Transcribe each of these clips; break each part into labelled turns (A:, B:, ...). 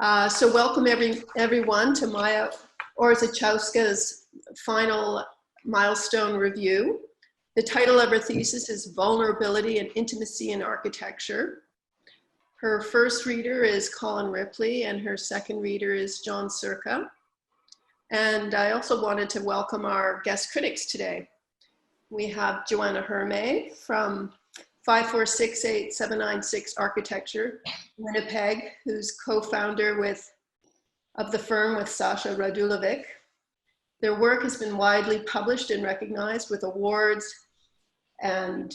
A: So welcome everyone to Maya Orzechowska's final Milestone review. The title of her thesis is Vulnerability and Intimacy in Architecture. Her first reader is Colin Ripley and her second reader is John Circa. And I also wanted to welcome our guest critics today. We have Joanna Hermé from 5468796 Architecture, Winnipeg, who's co-founder of the firm with Sasha Radulovic. Their work has been widely published and recognized with awards and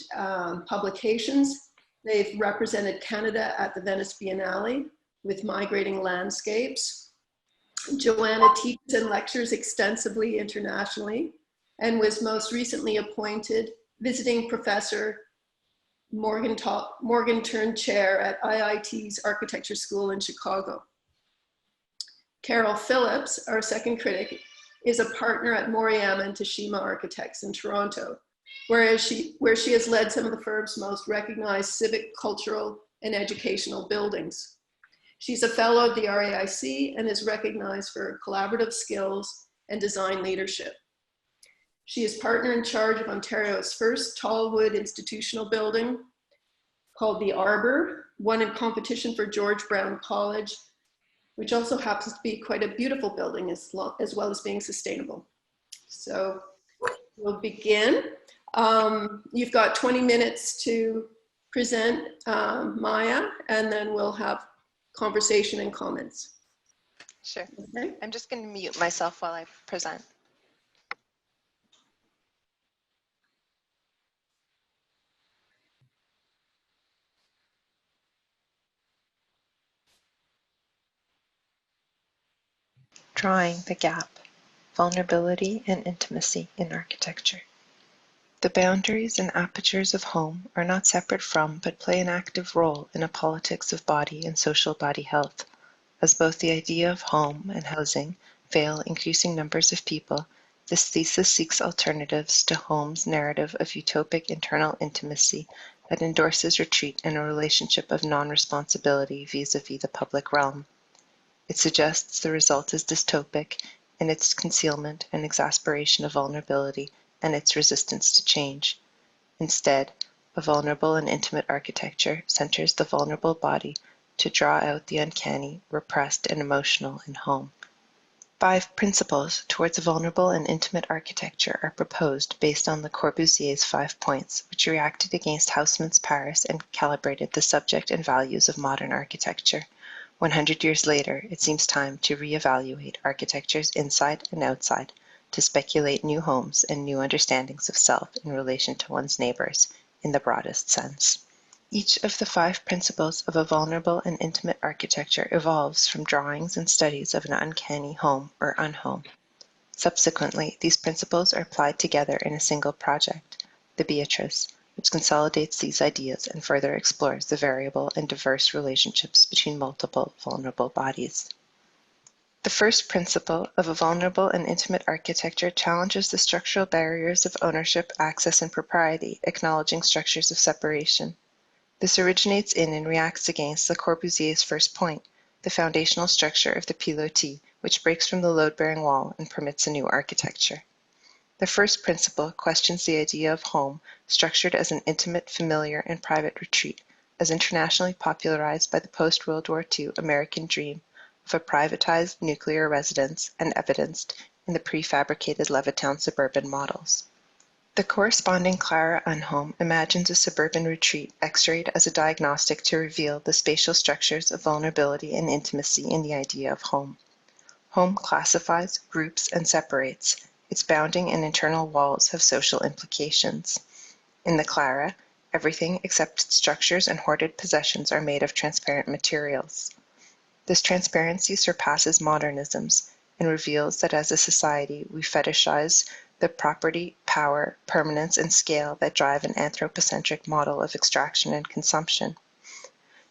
A: publications. They've represented Canada at the Venice Biennale with Migrating Landscapes. Joanna teaches and lectures extensively internationally and was most recently appointed visiting professor Morgenthau Chair at IIT's Architecture School in Chicago. Carol Phillips, our second critic, is a partner at Moriyama and Tashima Architects in Toronto, where she has led some of the firm's most recognized civic, cultural, and educational buildings. She's a fellow of the RAIC and is recognized for her collaborative skills and design leadership. She is partner in charge of Ontario's first tall wood institutional building called the Arbor, won in competition for George Brown College, which also happens to be quite a beautiful building as well as being sustainable. So we'll begin. You've got 20 minutes to present Maya, and then we'll have conversation and comments.
B: Sure.
A: Okay.
B: I'm just going to mute myself while I present. Drawing the gap, vulnerability and intimacy in architecture. The boundaries and apertures of home are not separate from, but play an active role in a politics of body and social body health. As both the idea of home and housing fail increasing numbers of people, this thesis seeks alternatives to home's narrative of utopic internal intimacy that endorses retreat and a relationship of non-responsibility vis-a-vis the public realm. It suggests the result is dystopic in its concealment and exasperation of vulnerability and its resistance to change. Instead, a vulnerable and intimate architecture centers the vulnerable body to draw out the uncanny, repressed, and emotional in home. 5 principles towards a vulnerable and intimate architecture are proposed based on Le Corbusier's 5 points, which reacted against Haussmann's Paris and calibrated the subject and values of modern architecture. 100 years later, it seems time to reevaluate architecture's inside and outside, to speculate new homes and new understandings of self in relation to one's neighbors, in the broadest sense. Each of the 5 principles of a vulnerable and intimate architecture evolves from drawings and studies of an uncanny home or unhome. Subsequently, these principles are applied together in a single project, the Beatrice, which consolidates these ideas and further explores the variable and diverse relationships between multiple vulnerable bodies. The first principle of a vulnerable and intimate architecture challenges the structural barriers of ownership, access, and propriety, acknowledging structures of separation. This originates in and reacts against Le Corbusier's first point, the foundational structure of the pilotis, which breaks from the load-bearing wall and permits a new architecture. The first principle questions the idea of home, structured as an intimate, familiar, and private retreat, as internationally popularized by the post-World War II American dream of a privatized nuclear residence and evidenced in the prefabricated Levittown suburban models. The corresponding Clara Unhome imagines a suburban retreat x-rayed as a diagnostic to reveal the spatial structures of vulnerability and intimacy in the idea of home. Home classifies, groups, and separates. Its bounding and internal walls have social implications. In the Clara, everything except its structures and hoarded possessions are made of transparent materials. This transparency surpasses modernisms and reveals that as a society we fetishize the property, power, permanence, and scale that drive an anthropocentric model of extraction and consumption.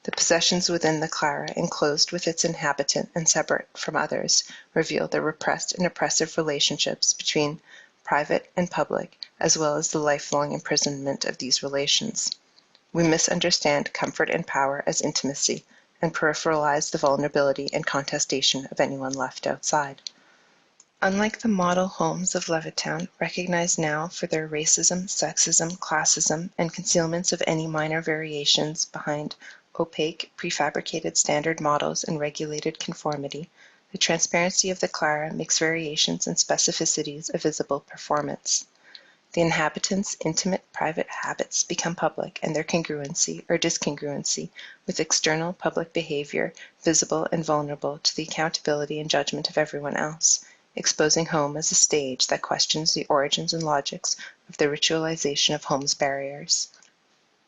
B: The possessions within the Clara, enclosed with its inhabitant and separate from others, reveal the repressed and oppressive relationships between private and public, as well as the lifelong imprisonment of these relations. We misunderstand comfort and power as intimacy, and peripheralize the vulnerability and contestation of anyone left outside. Unlike the model homes of Levittown, recognized now for their racism, sexism, classism, and concealments of any minor variations behind opaque, prefabricated standard models and regulated conformity, the transparency of the Clara makes variations and specificities a visible performance. The inhabitants' intimate private habits become public, and their congruency or discongruency with external public behavior visible and vulnerable to the accountability and judgment of everyone else, exposing home as a stage that questions the origins and logics of the ritualization of home's barriers.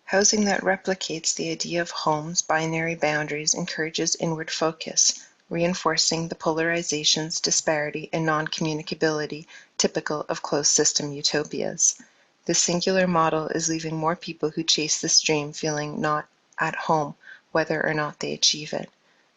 B: Housing that replicates the idea of home's binary boundaries encourages inward focus, reinforcing the polarizations, disparity, and non-communicability typical of closed-system utopias. This singular model is leaving more people who chase this dream feeling not at home, whether or not they achieve it.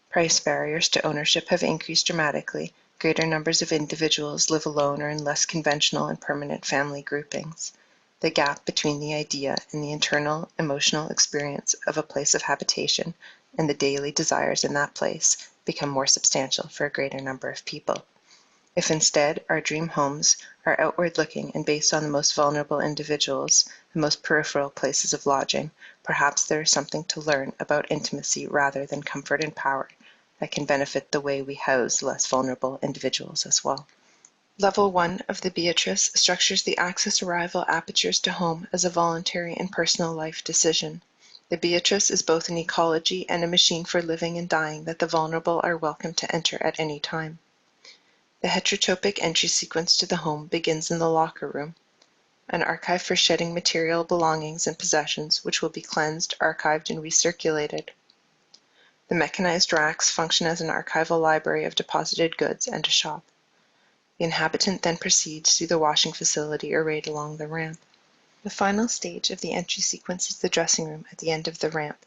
B: Price barriers to ownership have increased dramatically. Greater numbers of individuals live alone or in less conventional and permanent family groupings. The gap between the idea and the internal emotional experience of a place of habitation and the daily desires in that place become more substantial for a greater number of people. If instead our dream homes are outward-looking and based on the most vulnerable individuals, the most peripheral places of lodging, perhaps there is something to learn about intimacy rather than comfort and power that can benefit the way we house less vulnerable individuals as well. Level 1 of the Beatrice structures the access arrival apertures to home as a voluntary and personal life decision. The Beatrice is both an ecology and a machine for living and dying that the vulnerable are welcome to enter at any time. The heterotopic entry sequence to the home begins in the locker room, an archive for shedding material belongings and possessions which will be cleansed, archived, and recirculated. The mechanized racks function as an archival library of deposited goods and a shop. The inhabitant then proceeds through the washing facility arrayed along the ramp. The final stage of the entry sequence is the dressing room at the end of the ramp.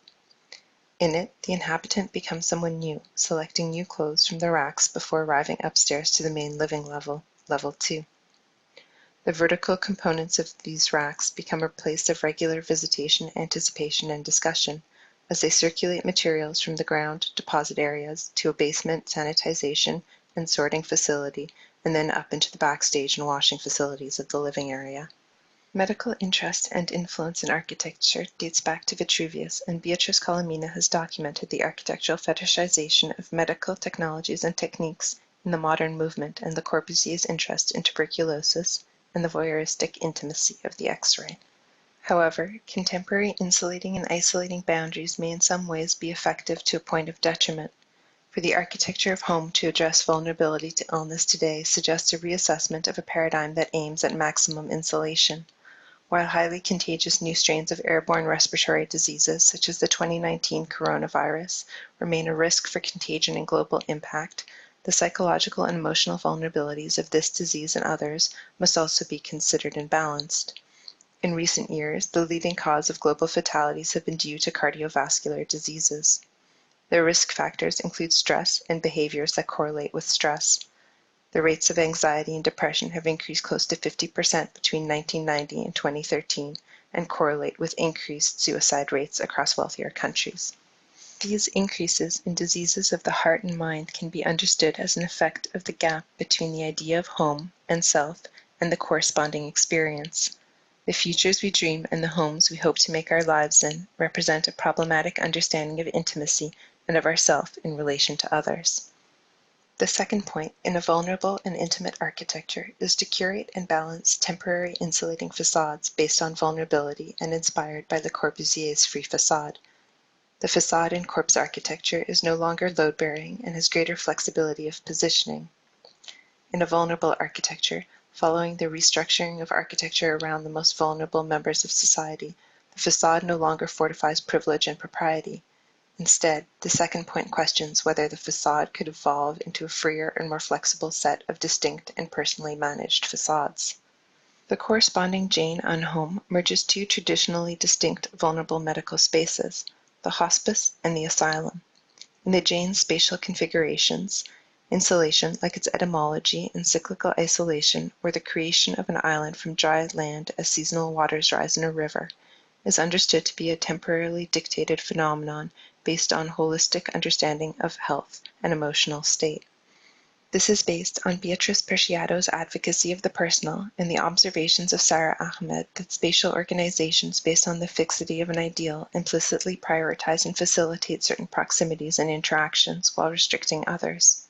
B: In it, the inhabitant becomes someone new, selecting new clothes from the racks before arriving upstairs to the main living level, level 2. The vertical components of these racks become a place of regular visitation, anticipation, and discussion, as they circulate materials from the ground deposit areas to a basement sanitization and sorting facility, and then up into the backstage and washing facilities of the living area. Medical interest and influence in architecture dates back to Vitruvius, and Beatrice Colomina has documented the architectural fetishization of medical technologies and techniques in the modern movement and Le Corbusier's interest in tuberculosis and the voyeuristic intimacy of the X-ray. However, contemporary insulating and isolating boundaries may in some ways be effective to a point of detriment. For the architecture of home to address vulnerability to illness today suggests a reassessment of a paradigm that aims at maximum insulation. While highly contagious new strains of airborne respiratory diseases, such as the 2019 coronavirus, remain a risk for contagion and global impact, the psychological and emotional vulnerabilities of this disease and others must also be considered and balanced. In recent years, the leading cause of global fatalities have been due to cardiovascular diseases. Their risk factors include stress and behaviors that correlate with stress. The rates of anxiety and depression have increased close to 50% between 1990 and 2013 and correlate with increased suicide rates across wealthier countries. These increases in diseases of the heart and mind can be understood as an effect of the gap between the idea of home and self and the corresponding experience. The futures we dream and the homes we hope to make our lives in represent a problematic understanding of intimacy and of ourself in relation to others. The second point in a vulnerable and intimate architecture is to curate and balance temporary insulating facades based on vulnerability and inspired by Le Corbusier's free facade. The facade in corpse architecture is no longer load-bearing and has greater flexibility of positioning. In a vulnerable architecture, following the restructuring of architecture around the most vulnerable members of society, the facade no longer fortifies privilege and propriety. Instead, the second point questions whether the facade could evolve into a freer and more flexible set of distinct and personally managed facades. The corresponding Jane Unhome merges two traditionally distinct vulnerable medical spaces, the hospice and the asylum. In the Jane spatial configurations, insulation, like its etymology and cyclical isolation, or the creation of an island from dry land as seasonal waters rise in a river, is understood to be a temporarily dictated phenomenon based on holistic understanding of health and emotional state. This is based on Beatrice Preciado's advocacy of the personal and the observations of Sarah Ahmed that spatial organizations based on the fixity of an ideal implicitly prioritize and facilitate certain proximities and interactions while restricting others.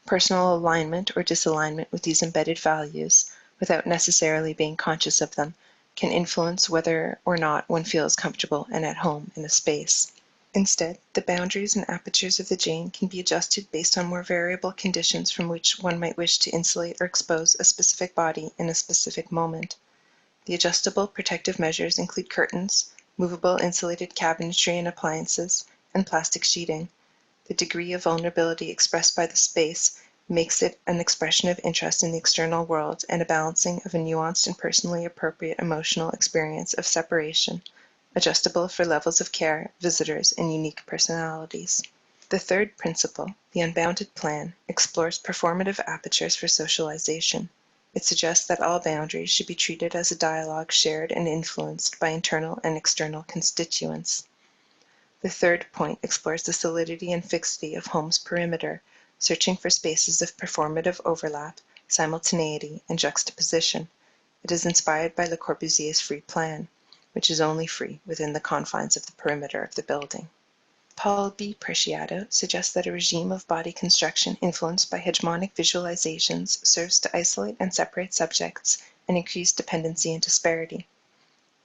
B: Personal alignment or disalignment with these embedded values, without necessarily being conscious of them, can influence whether or not one feels comfortable and at home in a space. Instead, the boundaries and apertures of the Jane can be adjusted based on more variable conditions from which one might wish to insulate or expose a specific body in a specific moment. The adjustable protective measures include curtains, movable insulated cabinetry and appliances, and plastic sheeting. The degree of vulnerability expressed by the space makes it an expression of interest in the external world and a balancing of a nuanced and personally appropriate emotional experience of separation, adjustable for levels of care, visitors, and unique personalities. The third principle, the unbounded plan, explores performative apertures for socialization. It suggests that all boundaries should be treated as a dialogue shared and influenced by internal and external constituents. The third point explores the solidity and fixity of home's perimeter, searching for spaces of performative overlap, simultaneity, and juxtaposition. It is inspired by Le Corbusier's free plan, which is only free within the confines of the perimeter of the building. Paul B. Preciado suggests that a regime of body construction influenced by hegemonic visualizations serves to isolate and separate subjects and increase dependency and disparity.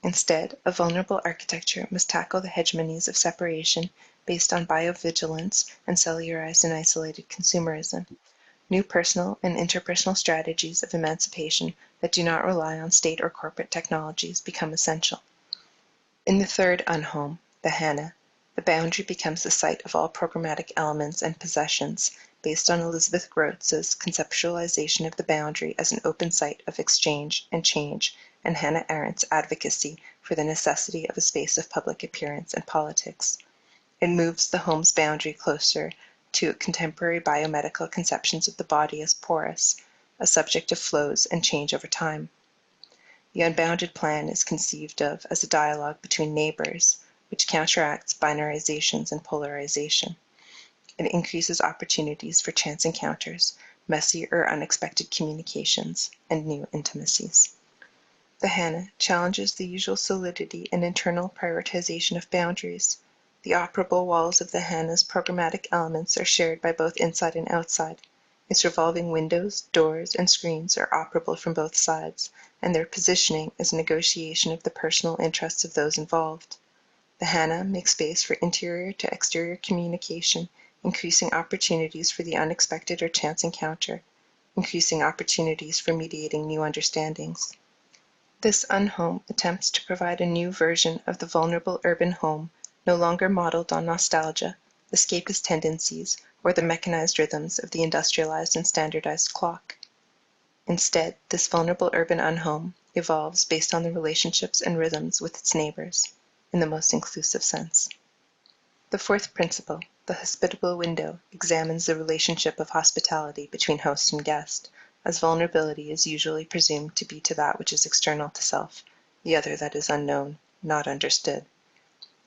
B: Instead, a vulnerable architecture must tackle the hegemonies of separation based on biovigilance and cellularized and isolated consumerism. New personal and interpersonal strategies of emancipation that do not rely on state or corporate technologies become essential. In the third unhome, the Hannah, the boundary becomes the site of all programmatic elements and possessions, based on Elizabeth Grotz's conceptualization of the boundary as an open site of exchange and change, and Hannah Arendt's advocacy for the necessity of a space of public appearance and politics. It moves the home's boundary closer to contemporary biomedical conceptions of the body as porous, a subject of flows and change over time. The unbounded plan is conceived of as a dialogue between neighbors, which counteracts binarizations and polarization. It increases opportunities for chance encounters, messy or unexpected communications, and new intimacies. The Hannah challenges the usual solidity and internal prioritization of boundaries. The operable walls of the Hannah's programmatic elements are shared by both inside and outside. Its revolving windows, doors, and screens are operable from both sides, and their positioning is a negotiation of the personal interests of those involved. The Hannah makes space for interior to exterior communication, increasing opportunities for the unexpected or chance encounter, increasing opportunities for mediating new understandings. This unhome attempts to provide a new version of the vulnerable urban home, no longer modeled on nostalgia, escapist tendencies, or the mechanized rhythms of the industrialized and standardized clock. Instead, this vulnerable urban unhome evolves based on the relationships and rhythms with its neighbors, in the most inclusive sense. The fourth principle, the hospitable window, examines the relationship of hospitality between host and guest, as vulnerability is usually presumed to be to that which is external to self, the other that is unknown, not understood.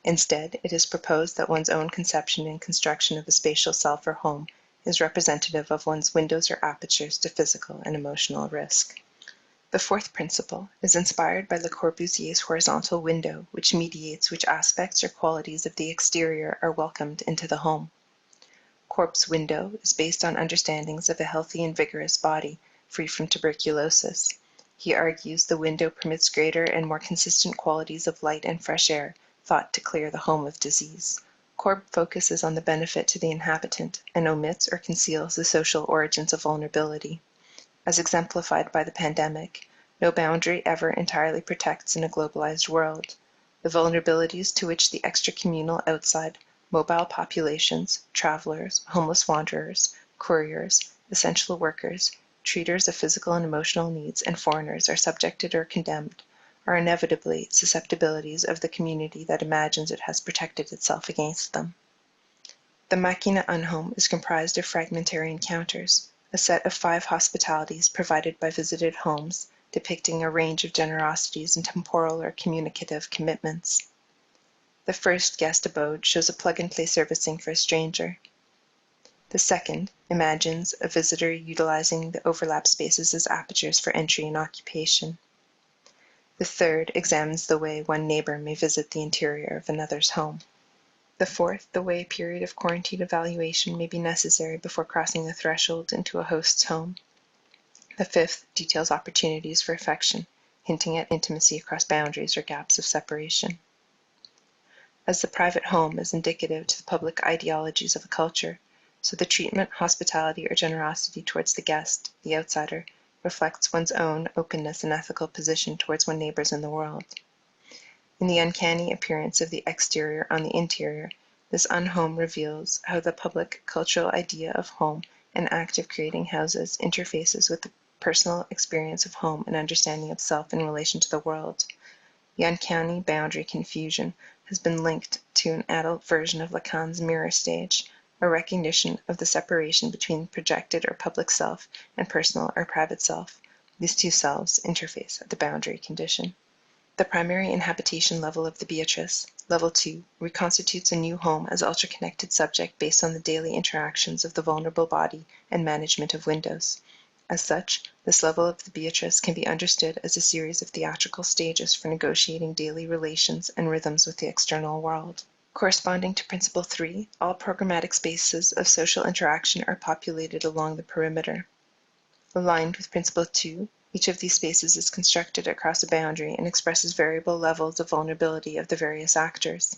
B: Instead, it is proposed that one's own conception and construction of a spatial self or home is representative of one's windows or apertures to physical and emotional risk. The fourth principle is inspired by Le Corbusier's horizontal window, which mediates which aspects or qualities of the exterior are welcomed into the home. Corb's window is based on understandings of a healthy and vigorous body, free from tuberculosis. He argues the window permits greater and more consistent qualities of light and fresh air, thought to clear the home of disease. Corb focuses on the benefit to the inhabitant and omits or conceals the social origins of vulnerability. As exemplified by the pandemic, no boundary ever entirely protects in a globalized world. The vulnerabilities to which the extracommunal outside, mobile populations, travelers, homeless wanderers, couriers, essential workers, treaters of physical and emotional needs, and foreigners are subjected or condemned, are inevitably susceptibilities of the community that imagines it has protected itself against them. The Machina Unhome is comprised of fragmentary encounters, a set of 5 hospitalities provided by visited homes, depicting a range of generosities and temporal or communicative commitments. The first guest abode shows a plug-and-play servicing for a stranger. The second imagines a visitor utilizing the overlap spaces as apertures for entry and occupation. The third examines the way one neighbor may visit the interior of another's home. The fourth, the way a period of quarantine evaluation may be necessary before crossing the threshold into a host's home. The fifth details opportunities for affection, hinting at intimacy across boundaries or gaps of separation. As the private home is indicative to the public ideologies of a culture, so the treatment, hospitality, or generosity towards the guest, the outsider, reflects one's own openness and ethical position towards one's neighbors in the world. In the uncanny appearance of the exterior on the interior, this unhome reveals how the public cultural idea of home and act of creating houses interfaces with the personal experience of home and understanding of self in relation to the world. The uncanny boundary confusion has been linked to an adult version of Lacan's mirror stage, a recognition of the separation between projected or public self and personal or private self. These two selves interface at the boundary condition. The primary inhabitation level of the Beatrice, level 2, reconstitutes a new home as ultra-connected subject based on the daily interactions of the vulnerable body and management of windows. As such, this level of the Beatrice can be understood as a series of theatrical stages for negotiating daily relations and rhythms with the external world. Corresponding to Principle 3, all programmatic spaces of social interaction are populated along the perimeter. Aligned with Principle 2, each of these spaces is constructed across a boundary and expresses variable levels of vulnerability of the various actors.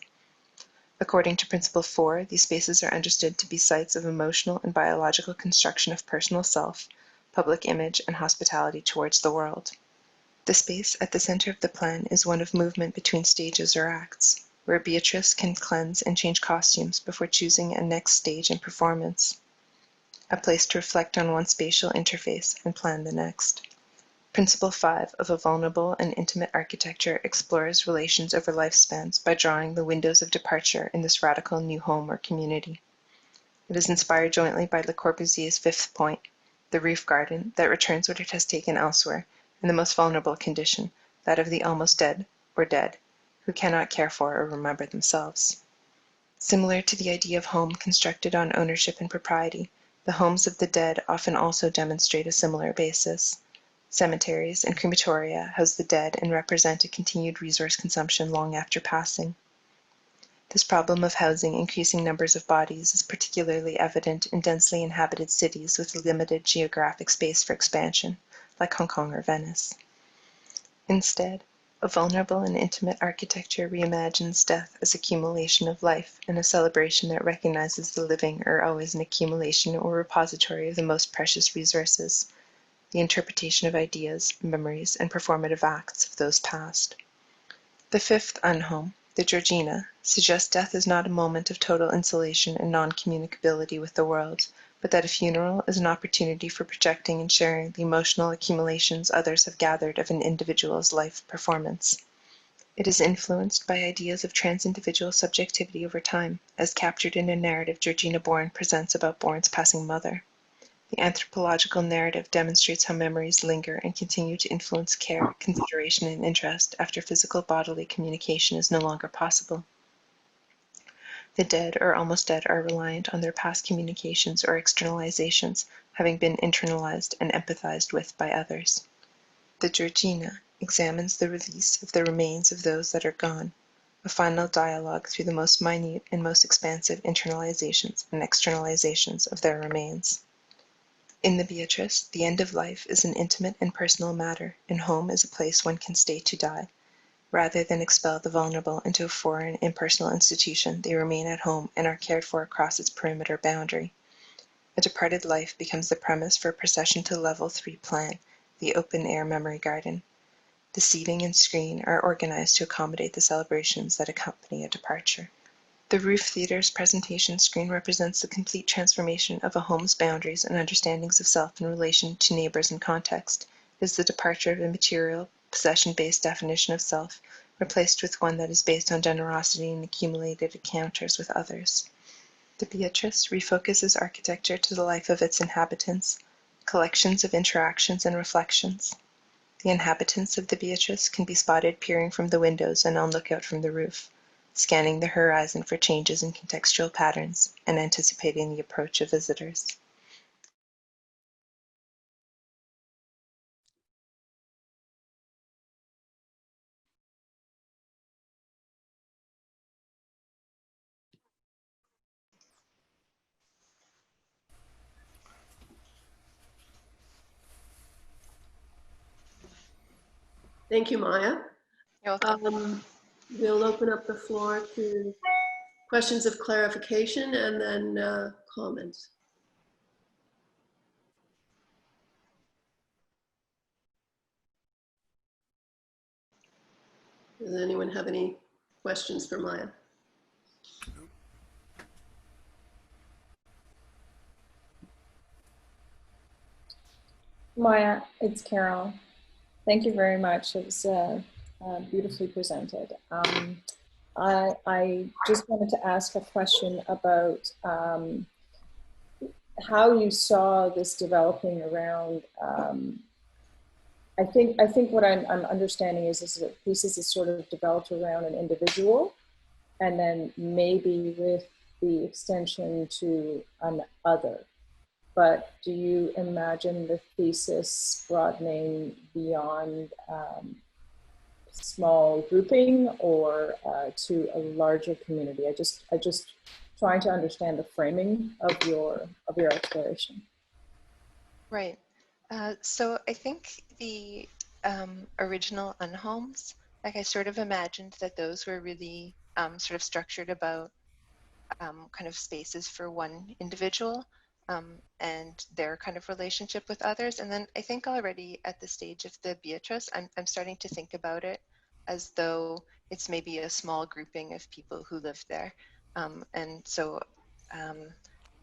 B: According to Principle 4, these spaces are understood to be sites of emotional and biological construction of personal self, public image, and hospitality towards the world. The space at the center of the plan is one of movement between stages or acts, where Beatrice can cleanse and change costumes before choosing a next stage in performance. A place to reflect on one's spatial interface and plan the next. Principle 5 of a vulnerable and intimate architecture explores relations over lifespans by drawing the windows of departure in this radical new home or community. It is inspired jointly by Le Corbusier's fifth point, the roof garden that returns what it has taken elsewhere, and the most vulnerable condition, that of the almost dead or dead, who cannot care for or remember themselves. Similar to the idea of home constructed on ownership and propriety, the homes of the dead often also demonstrate a similar basis. Cemeteries and crematoria house the dead and represent a continued resource consumption long after passing. This problem of housing increasing numbers of bodies is particularly evident in densely inhabited cities with limited geographic space for expansion, like Hong Kong or Venice. Instead, a vulnerable and intimate architecture reimagines death as accumulation of life and a celebration that recognizes the living are always an accumulation or repository of the most precious resources, the interpretation of ideas, memories, and performative acts of those past. The fifth unhome, the Georgina, suggests death is not a moment of total insulation and non-communicability with the world, but that a funeral is an opportunity for projecting and sharing the emotional accumulations others have gathered of an individual's life performance. It is influenced by ideas of trans-individual subjectivity over time, as captured in a narrative Georgina Bourne presents about Bourne's passing mother. The anthropological narrative demonstrates how memories linger and continue to influence care, consideration, and interest after physical bodily communication is no longer possible. The dead or almost dead are reliant on their past communications or externalizations, having been internalized and empathized with by others. The Georgina examines the release of the remains of those that are gone, a final dialogue through the most minute and most expansive internalizations and externalizations of their remains. In the Beatrice, the end of life is an intimate and personal matter, and home is a place one can stay to die. Rather than expel the vulnerable into a foreign, impersonal institution, they remain at home and are cared for across its perimeter boundary. A departed life becomes the premise for a procession to Level 3 plan, the open-air memory garden. The seating and screen are organized to accommodate the celebrations that accompany a departure. The Roof Theater's presentation screen represents the complete transformation of a home's boundaries and understandings of self in relation to neighbors and context. It is the departure of a material, possession-based definition of self, replaced with one that is based on generosity and accumulated encounters with others. The Beatrice refocuses architecture to the life of its inhabitants, collections of interactions and reflections. The inhabitants of the Beatrice can be spotted peering from the windows and on lookout from the roof. scanning the horizon for changes in contextual patterns and anticipating the approach of visitors.
A: Thank you, Maya.
B: You're welcome.
A: We'll open up the floor to questions of clarification and then comments. Does anyone have any questions for Maya?
C: Maya, it's Carol. Thank you very much. It was beautifully presented. I just wanted to ask a question about how you saw this developing around. I think what I'm understanding is that Thesis is sort of developed around an individual, and then maybe with the extension to an other. But do you imagine the thesis broadening beyond small grouping or to a larger community? I just trying to understand the framing of your exploration.
B: Right. So I think the original unhomes, like I sort of imagined that those were really sort of structured about kind of spaces for one individual and their kind of relationship with others. And then I think already at the stage of the Beatrice, I'm starting to think about it as though it's maybe a small grouping of people who live there. And so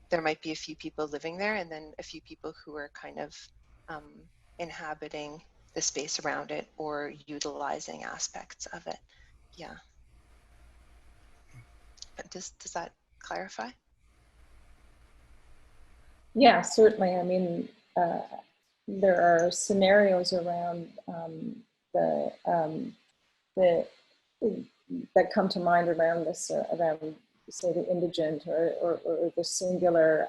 B: there might be a few people living there and then a few people who are kind of inhabiting the space around it or utilizing aspects of it. Yeah. Does that clarify?
C: Yeah, certainly. I mean, there are scenarios around that come to mind around this, around say the indigent or the singular.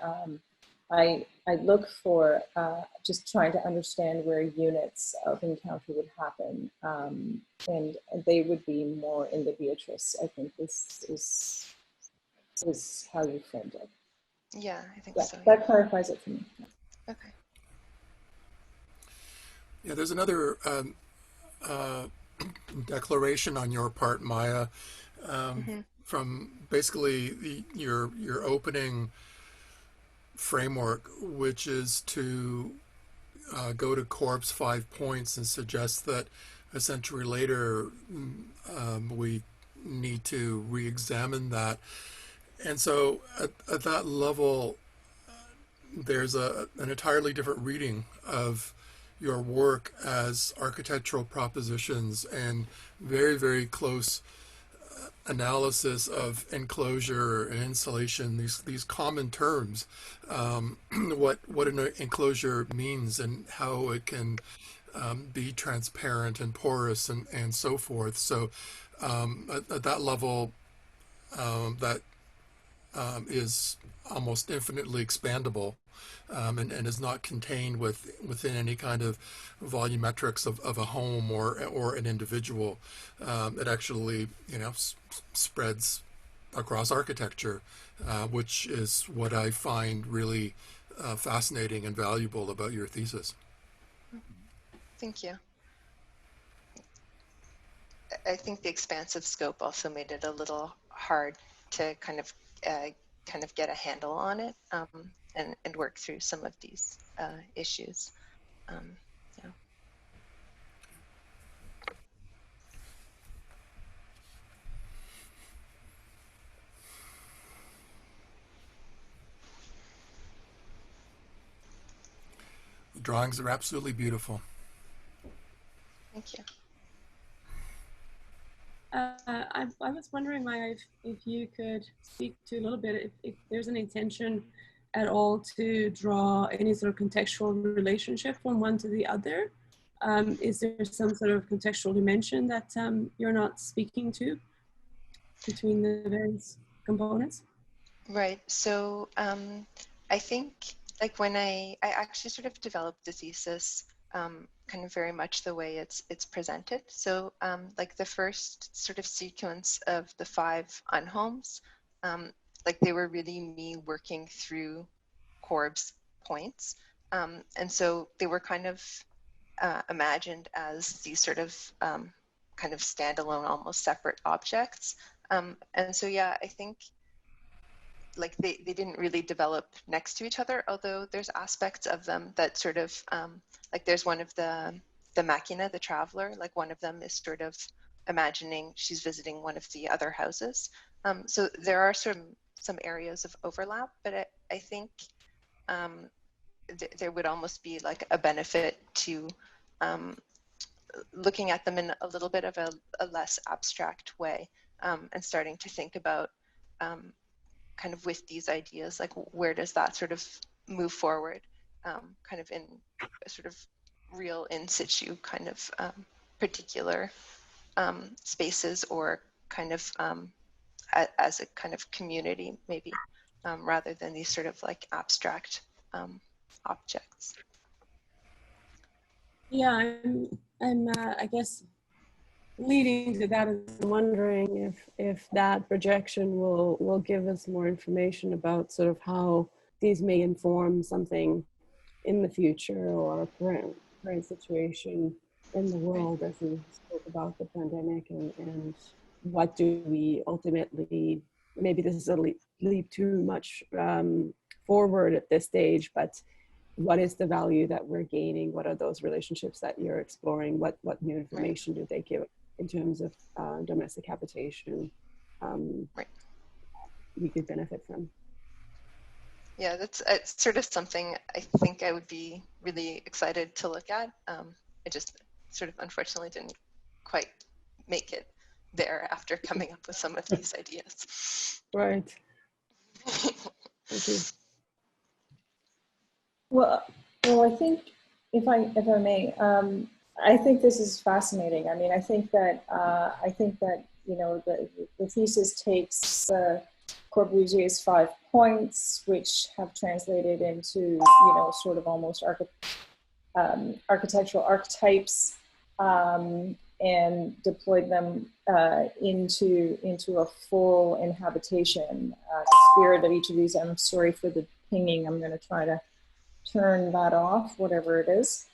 C: I look for just trying to understand where units of encounter would happen, and they would be more in the Beatrice. I think this is how you framed it.
B: Yeah, I think
C: yeah,
B: so.
C: That clarifies it for me.
B: Okay.
D: Yeah, there's another declaration on your part, Maya, from basically your opening framework, which is to go to Corb's 5 points and suggest that a century later we need to re-examine that. And so at that level, there's an entirely different reading of your work as architectural propositions and very, very close analysis of enclosure and insulation, these common terms, what an enclosure means and how it can be transparent and porous and so forth. So at that level, that is almost infinitely expandable and is not contained within any kind of volumetrics of a home or an individual. It actually, spreads across architecture, which is what I find really fascinating and valuable about your thesis.
B: Thank you. I think the expansive scope also made it a little hard to kind of get a handle on it and work through some of these issues. Yeah.
D: The drawings are absolutely beautiful.
B: Thank you.
E: I was wondering, Maya, if you could speak to a little bit if there's an intention at all to draw any sort of contextual relationship from one to the other. Is there some sort of contextual dimension that you're not speaking to? between the various components?
B: Right. So I think like when I actually sort of developed the thesis kind of very much the way it's presented. So like the first sort of sequence of the 5 unhomes, like they were really me working through Corb's points. And so they were kind of imagined as these sort of kind of standalone, almost separate objects. And so, yeah, I think like they didn't really develop next to each other, although there's aspects of them that sort of like there's one of the machina, the traveler, like one of them is sort of imagining she's visiting one of the other houses. So there are some areas of overlap, but I think there would almost be like a benefit to looking at them in a little bit of a less abstract way, and starting to think about kind of with these ideas, like where does that sort of move forward, kind of in a sort of real in situ kind of particular spaces, or kind of as a kind of community maybe, rather than these sort of like abstract objects.
E: Yeah, I'm I guess leading to that, I'm wondering if that projection will give us more information about sort of how these may inform something in the future or current situation in the world, as we spoke about the pandemic, and what do we ultimately, maybe this is a leap too much forward at this stage, but what is the value that we're gaining? What are those relationships that you're exploring? What new information do they give in terms of domestic habitation we could benefit from?
B: Yeah, it's sort of something I think I would be really excited to look at. I just sort of unfortunately didn't quite make it there after coming up with some of these ideas.
E: Right. Thank you.
C: Well, I think if I may, I think this is fascinating. I mean, I think that you know the thesis takes Corbusier's 5 points, which have translated into, you know, sort of almost architectural archetypes, and deployed them into a full inhabitation. The spirit of each of these. I'm sorry for the pinging. I'm going to try to turn that off, whatever it is.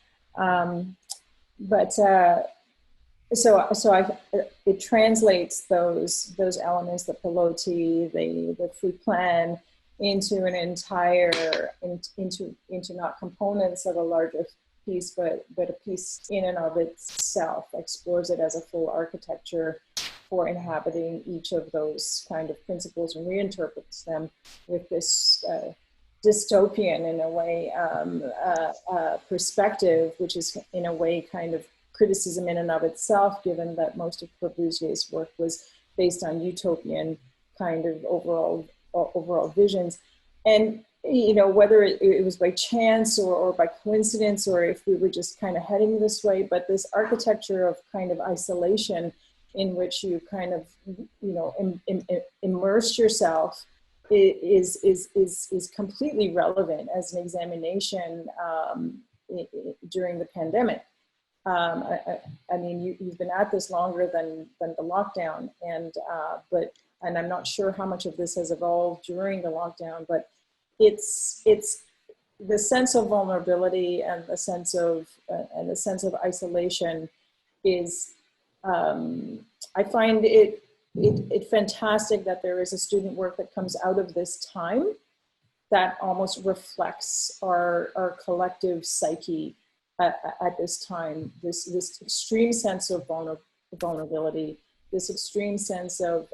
C: It translates those elements, the pilotis, the free plan, into an entire, into not components of a larger piece, but a piece in and of itself, explores it as a full architecture for inhabiting each of those kind of principles, and reinterprets them with this dystopian, in a way, perspective, which is in a way kind of criticism in and of itself, given that most of Corbusier's work was based on utopian kind of overall visions. And, you know, whether it was by chance or by coincidence, or if we were just kind of heading this way, but this architecture of kind of isolation in which you kind of, you know, immerse yourself is completely relevant as an examination during the pandemic. I mean, you've been at this longer than the lockdown, and I'm not sure how much of this has evolved during the lockdown, but it's the sense of vulnerability and the sense of isolation is, I find it fantastic that there is a student work that comes out of this time that almost reflects our collective psyche at this time. This extreme sense of vulnerability, this extreme sense of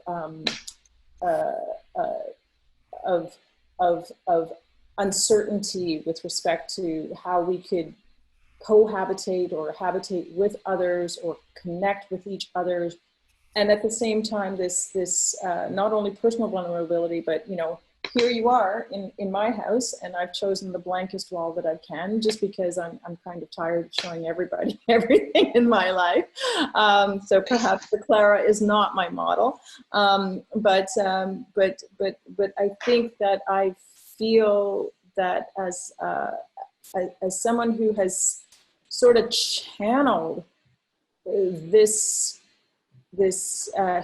C: uncertainty with respect to how we could cohabitate or habitate with others or connect with each other. And at the same time, this not only personal vulnerability, but, you know, here you are in my house, and I've chosen the blankest wall that I can, just because I'm kind of tired of showing everybody everything in my life. So perhaps the Clara is not my model, but I think that I feel that as someone who has sort of channeled this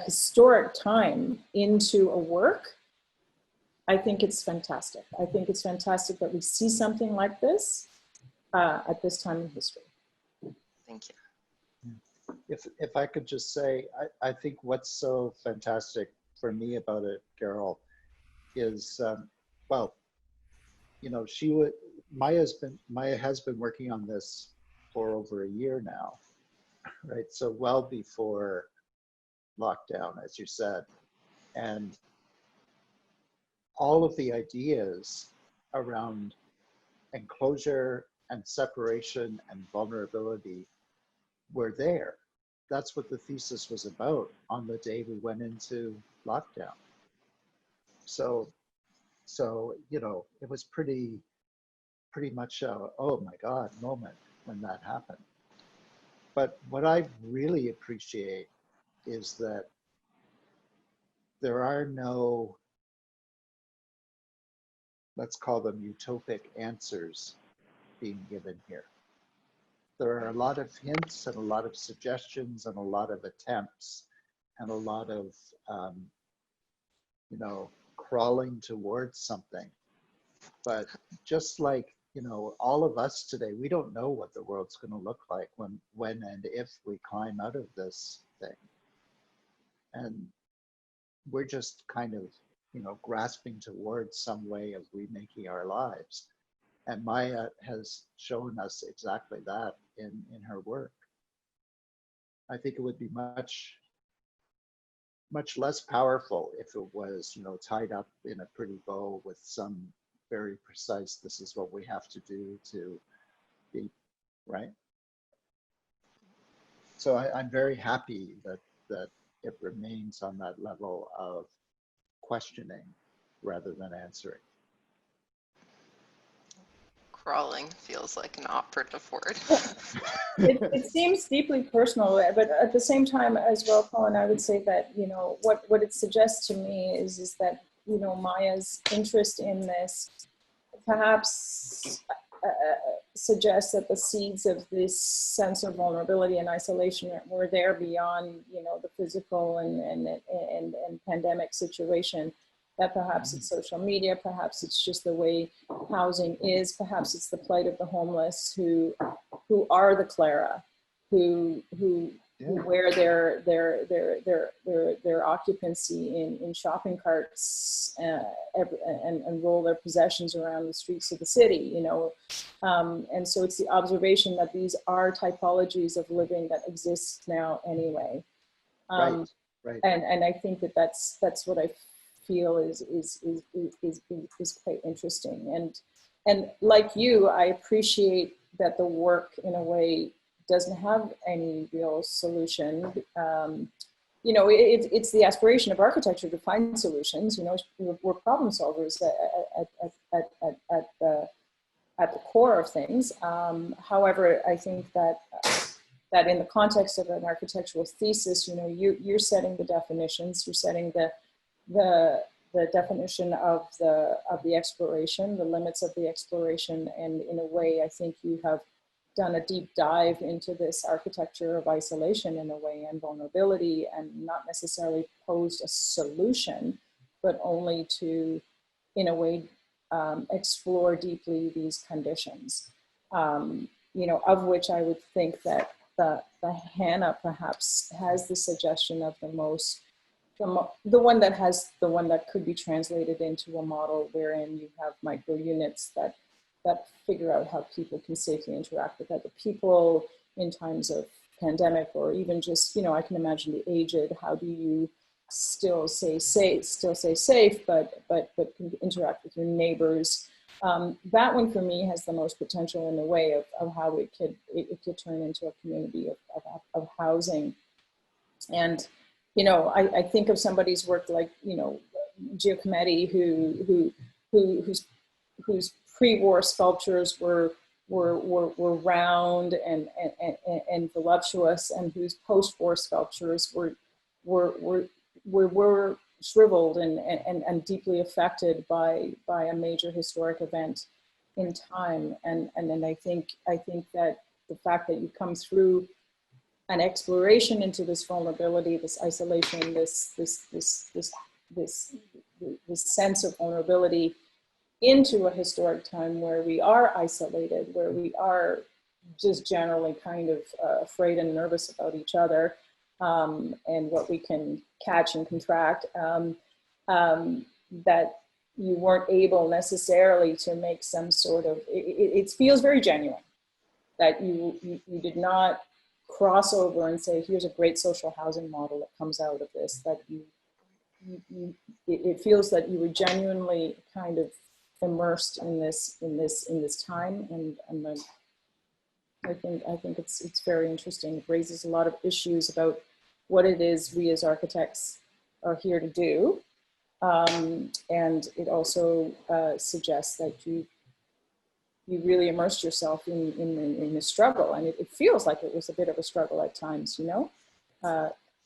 C: historic time into a work, I think it's fantastic. I think it's fantastic that we see something like this at this time in history.
B: Thank you.
F: If I could just say, I think what's so fantastic for me about it, Carol, is, well, you know, Maya has been working on this for over a year now, right? So well before lockdown, as you said, and all of the ideas around enclosure and separation and vulnerability were there. That's what the thesis was about on the day we went into lockdown. So you know, it was pretty much a, oh my God moment when that happened. But what I really appreciate is that there are no, let's call them utopic answers being given here. There are a lot of hints and a lot of suggestions and a lot of attempts and a lot of, you know, crawling towards something. But just like, you know, all of us today, we don't know what the world's going to look like when and if we climb out of this thing. And we're just kind of, you know, grasping towards some way of remaking our lives. And Maya has shown us exactly that in her work. I think it would be much less powerful if it was, you know, tied up in a pretty bow with some very precise, this is what we have to do to be, right? So I'm very happy that it remains on that level of questioning rather than answering.
B: Crawling feels like an operative word.
C: It seems deeply personal, but at the same time as well, Colin, I would say that, you know, what it suggests to me is that, you know, Maya's interest in this perhaps suggests that the seeds of this sense of vulnerability and isolation were there beyond, you know, the physical and pandemic situation. That perhaps it's social media, perhaps it's just the way housing is, perhaps it's the plight of the homeless who are the Clara, who wear their occupancy in shopping carts and roll their possessions around the streets of the city, you know. And so it's the observation that these are typologies of living that exist now anyway.
F: Right.
C: And I think that's what I feel is quite interesting. And like you, I appreciate that the work in a way doesn't have any real solution. You know, it's the aspiration of architecture to find solutions. You know, we're problem solvers at the core of things. However, I think that in the context of an architectural thesis, you know, you're setting the definitions, you're setting the definition of the exploration, the limits of the exploration, and in a way, I think you have done a deep dive into this architecture of isolation in a way and vulnerability, and not necessarily posed a solution, but only to, in a way, explore deeply these conditions. You know, of which I would think that the Hannah perhaps has the suggestion of the one that could be translated into a model wherein you have micro units that figure out how people can safely interact with other people in times of pandemic, or even just, you know, I can imagine the aged. How do you still stay safe, but can interact with your neighbors? That one for me has the most potential in the way of how it could turn into a community of housing. And, you know, I think of somebody's work like, you know, Giacometti, whose pre-war sculptures were round and voluptuous, and whose post-war sculptures were shriveled and deeply affected by a major historic event in time. And then I think that the fact that you come through an exploration into this vulnerability, this isolation, this sense of vulnerability into a historic time where we are isolated, where we are just generally kind of afraid and nervous about each other, and what we can catch and contract, that you weren't able necessarily to make some sort of, it feels very genuine that you did not cross over and say, here's a great social housing model that comes out of this, that it feels that you were genuinely kind of immersed in this time, and I think it's very interesting. It raises a lot of issues about what it is we as architects are here to do, and it also suggests that you really immersed yourself in the struggle, and it feels like it was a bit of a struggle at times, you know.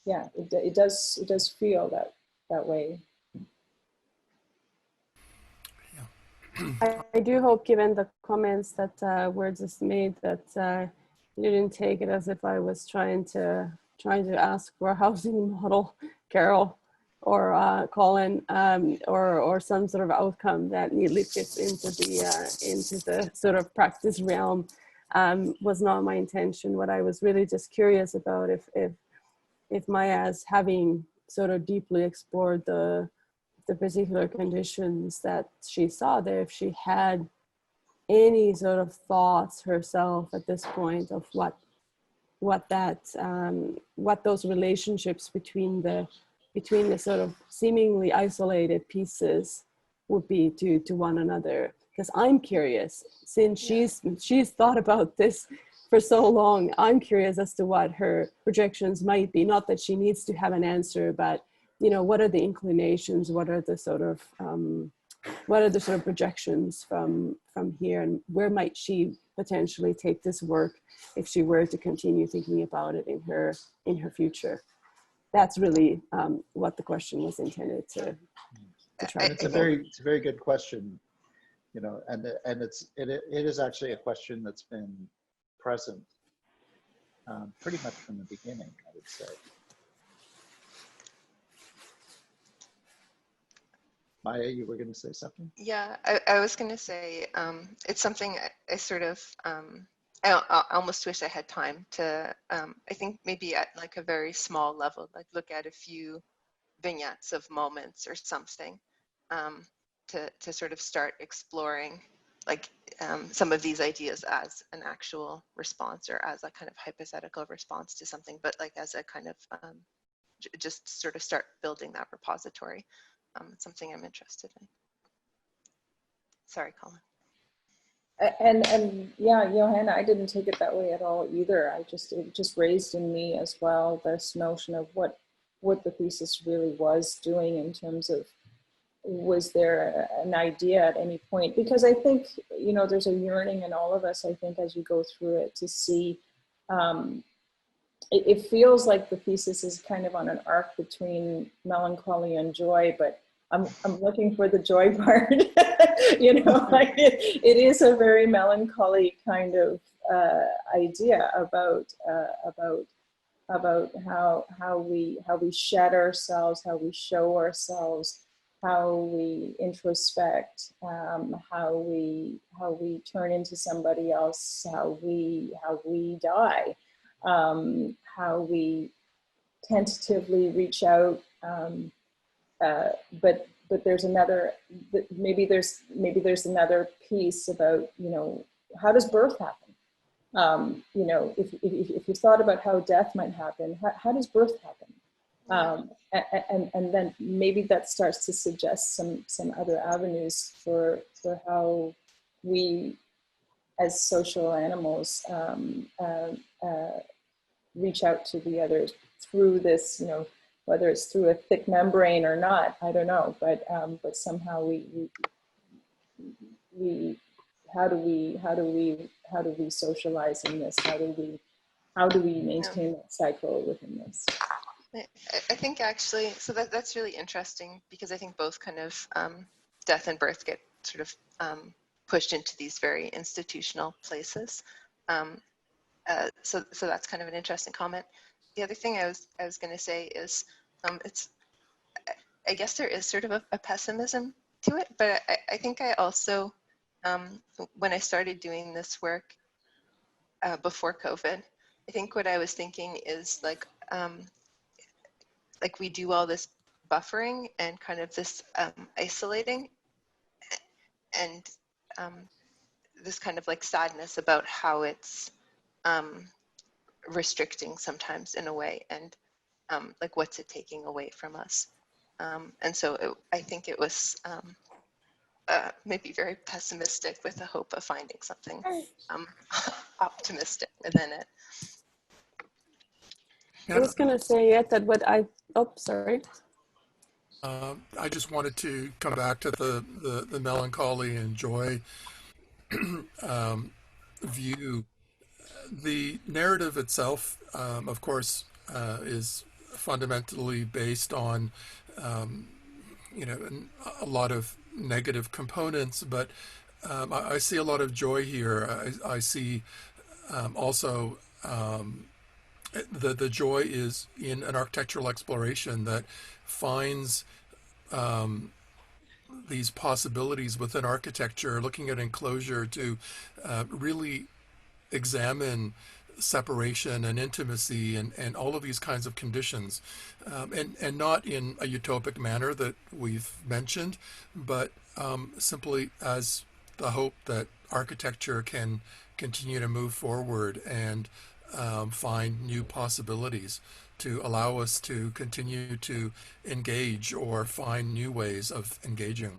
C: Yeah, it does feel that way.
E: I do hope, given the comments that were just made, that you didn't take it as if I was trying to ask for a housing model, Carol or Colin, or some sort of outcome that neatly fits into the sort of practice realm. Was not my intention. What I was really just curious about, if Maya's having sort of deeply explored the particular conditions that she saw there, if she had any sort of thoughts herself at this point of what those relationships between the sort of seemingly isolated pieces would be to one another. Because I'm curious, since she's thought about this for so long, I'm curious as to what her projections might be. Not that she needs to have an answer, but you know, what are the inclinations? What are the sort of projections from here, and where might she potentially take this work if she were to continue thinking about it in her future? That's really what the question was intended to try.
F: It's a very good question, you know, and it is actually a question that's been present pretty much from the beginning, I would say. Maya, you were going to say something?
B: Yeah, I was going to say, it's something I sort of, I almost wish I had time to, I think maybe at like a very small level, like look at a few vignettes of moments or something, to sort of start exploring like some of these ideas as an actual response, or as a kind of hypothetical response to something, but like as a kind of, just sort of start building that repository. It's something I'm interested in. Sorry, Colin.
C: And yeah, Johanna, I didn't take it that way at all either. It just raised in me as well this notion of what the thesis really was doing in terms of, was there an idea at any point? Because I think, you know, there's a yearning in all of us, I think, as you go through it, to see, it feels like the thesis is kind of on an arc between melancholy and joy, but I'm looking for the joy part. You know, like it is a very melancholy kind of idea about how we shed ourselves, how we show ourselves, how we introspect, how we turn into somebody else, how we die, how we tentatively reach out. But there's another, maybe there's another piece about, you know, how does birth happen? You know, if you thought about how death might happen, how does birth happen? And then maybe that starts to suggest some other avenues for how we as social animals reach out to the others through this, you know, whether it's through a thick membrane or not, I don't know, but somehow we how do we socialize in this? How do we maintain that cycle within this?
B: I think actually, so that's really interesting, because I think both kind of death and birth get sort of pushed into these very institutional places. So that's kind of an interesting comment. The other thing I was going to say is, I guess there is sort of a pessimism to it, but I think I also, when I started doing this work before COVID, I think what I was thinking is like we do all this buffering and kind of this isolating, and this kind of like sadness about how it's restricting sometimes in a way, and like what's it taking away from us. And so I think it was maybe very pessimistic with the hope of finding something optimistic within it.
E: I was going to say yet that sorry.
D: I just wanted to come back to the melancholy and joy view. The narrative itself, of course, is fundamentally based on, a lot of negative components, but I see a lot of joy here. I see also the joy is in an architectural exploration that finds these possibilities within architecture, looking at enclosure to really examine separation and intimacy and all of these kinds of conditions, and not in a utopic manner that we've mentioned, but simply as the hope that architecture can continue to move forward and find new possibilities to allow us to continue to engage or find new ways of engaging.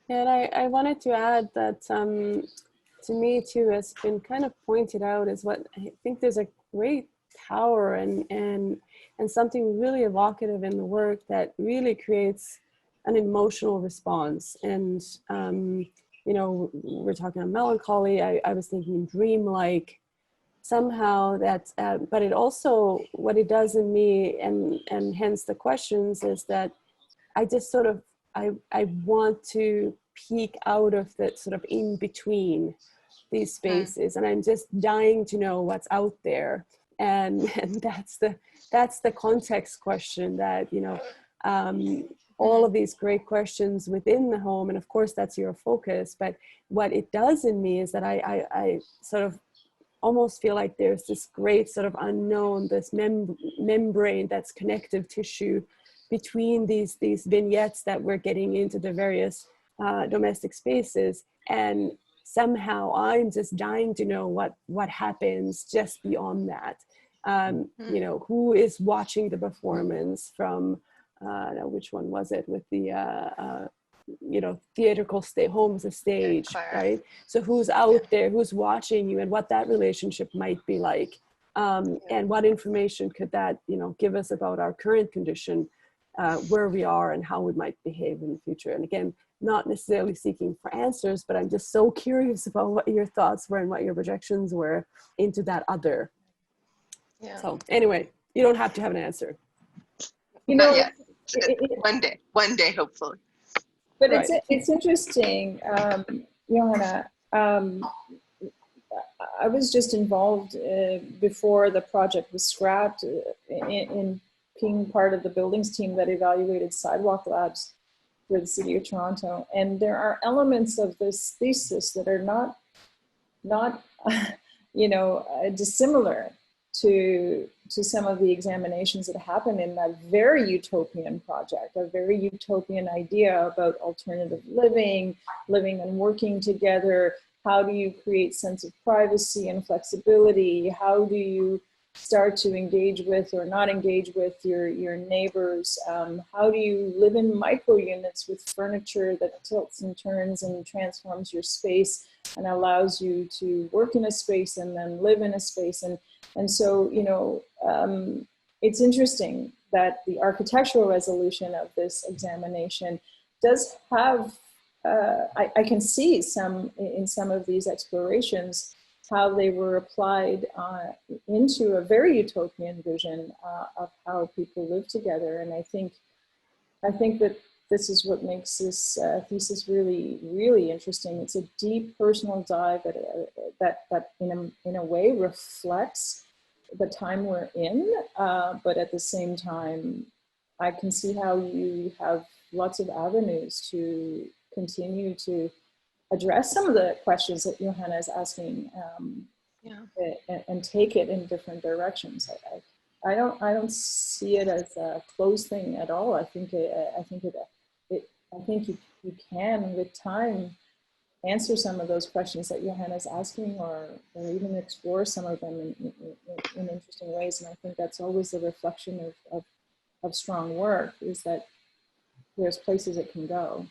E: And I wanted to add that to me too, has been kind of pointed out, is what I think there's a great power and something really evocative in the work that really creates an emotional response. And we're talking about melancholy. I was thinking dreamlike somehow. That's but it also, what it does in me, and hence the questions, is that I just sort of I want to peek out of that sort of in between these spaces, and I'm just dying to know what's out there, and that's the context question that all of these great questions within the home, and of course that's your focus, but what it does in me is that I sort of almost feel like there's this great sort of unknown, this membrane that's connective tissue between these vignettes that we're getting into the various domestic spaces, and somehow I'm just dying to know what happens just beyond that. Who is watching the performance from which one was it, with the theatrical home as a stage, right? So who's out there, who's watching you, and what that relationship might be like, and what information could that give us about our current condition, where we are and how we might behave in the future. And again, not necessarily seeking for answers, but I'm just so curious about what your thoughts were and what your projections were into that other. Yeah. So anyway, you don't have to have an answer.
B: Not yet. One day, hopefully.
C: But right. It's interesting, Johanna. I was just involved before the project was scrapped in being part of the buildings team that evaluated sidewalk labs for the City of Toronto, and there are elements of this thesis that are not dissimilar to some of the examinations that happen in that very utopian project, a very utopian idea about alternative living and working together. How do you create sense of privacy and flexibility? How do you start to engage with or not engage with your neighbors? How do you live in micro units with furniture that tilts and turns and transforms your space and allows you to work in a space and then live in a space? And so, you know, it's interesting that the architectural resolution of this examination does have, I can see in some of these explorations how they were applied into a very utopian vision of how people live together. And I think that this is what makes this thesis really, really interesting. It's a deep personal dive that in a way reflects the time we're in, but at the same time, I can see how you have lots of avenues to continue to address some of the questions that Johanna is asking, and take it in different directions. I don't see it as a closed thing at all. I think you can, with time, answer some of those questions that Johanna is asking, or even explore some of them in interesting ways. And I think that's always the reflection of strong work, is that there's places it can go.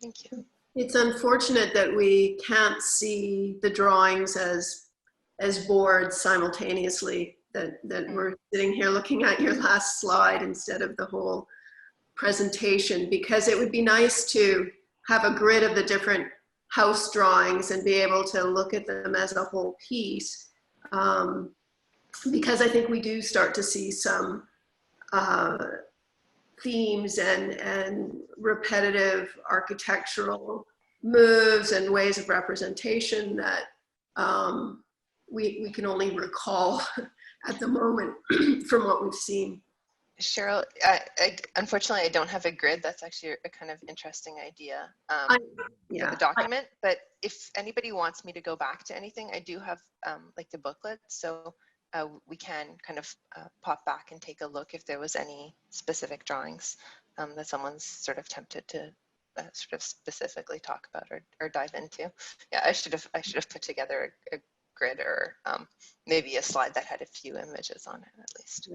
B: Thank you.
A: It's unfortunate that we can't see the drawings as boards simultaneously, that we're sitting here looking at your last slide instead of the whole presentation, because it would be nice to have a grid of the different house drawings and be able to look at them as a whole piece, because I think we do start to see some themes and repetitive architectural moves and ways of representation that we can only recall at the moment from what we've seen.
B: Cheryl, unfortunately, I don't have a grid. That's actually a kind of interesting idea for the document. But if anybody wants me to go back to anything, I do have like the booklet. So we can kind of pop back and take a look if there was any specific drawings that someone's sort of tempted to sort of specifically talk about or dive into. Yeah, I should have put together a grid or maybe a slide that had a few images on it at least.